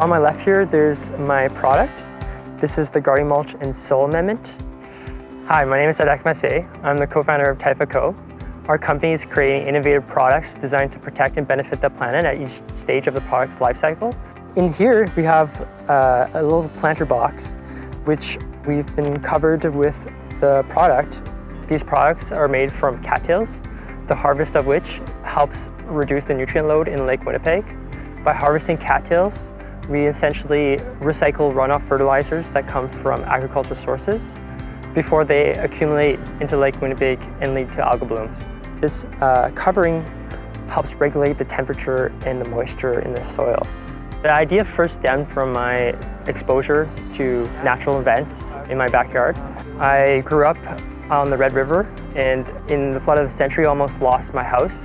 On my left here, there's my product. This is the garden mulch and soil amendment. Hi, my name is Alec Massé. I'm the co-founder of Typha Co. Our company is creating innovative products designed to protect and benefit the planet at each stage of the product's life cycle. In here, we have a little planter box, which we've been covered with the product. These products are made from cattails, the harvest of which helps reduce the nutrient load in Lake Winnipeg. By harvesting cattails, we essentially recycle runoff fertilizers that come from agricultural sources before they accumulate into Lake Winnipeg and lead to algal blooms. This covering helps regulate the temperature and the moisture in the soil. The idea first stemmed from my exposure to natural events in my backyard. I grew up on the Red River, and in the flood of the century almost lost my house.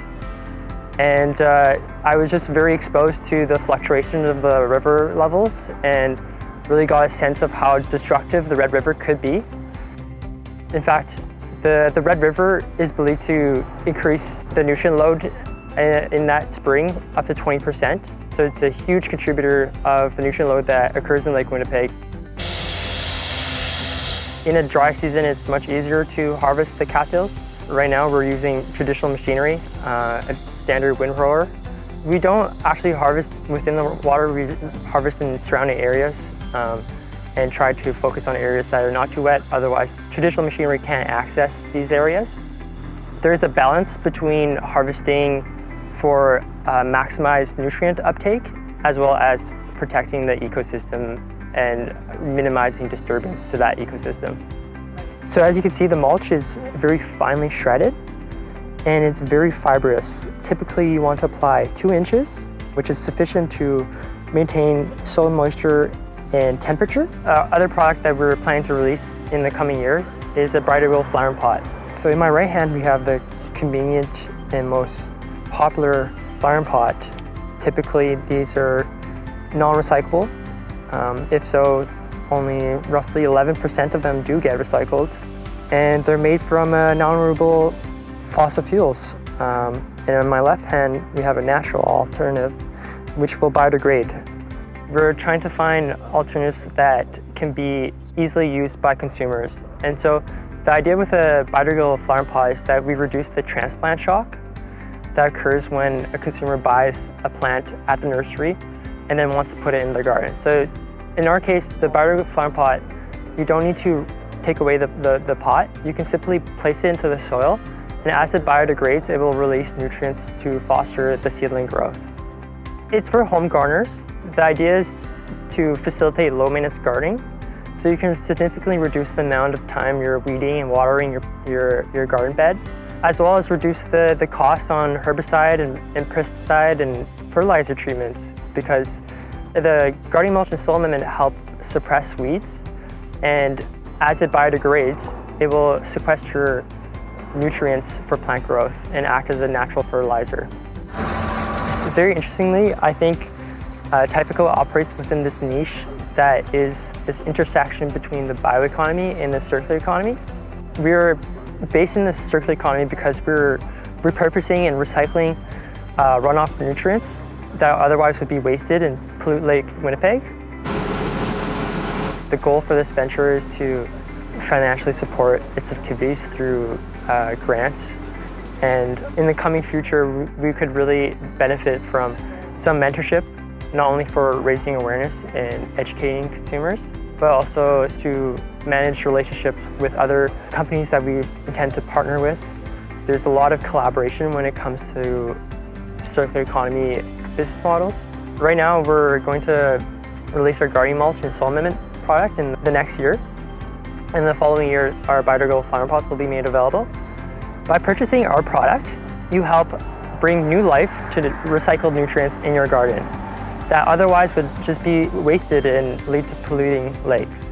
And I was just very exposed to the fluctuation of the river levels and really got a sense of how destructive the Red River could be. In fact, the Red River is believed to increase the nutrient load in that spring up to 20%. So it's a huge contributor of the nutrient load that occurs in Lake Winnipeg. In a dry season, it's much easier to harvest the cattails. Right now, we're using traditional machinery, a standard windrower. We don't actually harvest within the water, we harvest in surrounding areas and try to focus on areas that are not too wet. Otherwise, traditional machinery can't access these areas. There's a balance between harvesting for maximized nutrient uptake, as well as protecting the ecosystem and minimizing disturbance to that ecosystem. So as you can see, the mulch is very finely shredded and it's very fibrous. Typically you want to apply 2 inches, which is sufficient to maintain soil moisture and temperature. Other product that we're planning to release in the coming years is a brighter wheel flowering pot. So in my right hand, we have the convenient and most popular flowering pot. Typically, these are non-recyclable. If so, only roughly 11% of them do get recycled. And they're made from non-renewable fossil fuels. And on my left hand, we have a natural alternative, which will biodegrade. We're trying to find alternatives that can be easily used by consumers. And so the idea with a biodegradable flowering pot is that we reduce the transplant shock that occurs when a consumer buys a plant at the nursery and then wants to put it in their garden. So in our case, the biodegradable flowering pot, you don't need to take away the pot. You can simply place it into the soil, and as it biodegrades, it will release nutrients to foster the seedling growth. It's for home gardeners. The idea is to facilitate low-maintenance gardening, so you can significantly reduce the amount of time you're weeding and watering your garden bed, as well as reduce the costs on herbicide and pesticide and fertilizer treatments, because the garden mulch and soil amendment help suppress weeds, and as it biodegrades, it will sequester nutrients for plant growth and act as a natural fertilizer. Very interestingly, I think Typha Co operates within this niche that is this intersection between the bioeconomy and the circular economy. We're based in the circular economy because we're repurposing and recycling runoff nutrients that otherwise would be wasted and pollute Lake Winnipeg. The goal for this venture is to financially support its activities through grants, and in the coming future we could really benefit from some mentorship, not only for raising awareness and educating consumers, but also to manage relationships with other companies that we intend to partner with. There's a lot of collaboration when it comes to circular economy business models. Right now we're going to release our garden mulch and soil amendment product in the next year. And the following year, our biodegradable flower pots will be made available. By purchasing our product, you help bring new life to the recycled nutrients in your garden that otherwise would just be wasted and lead to polluting lakes.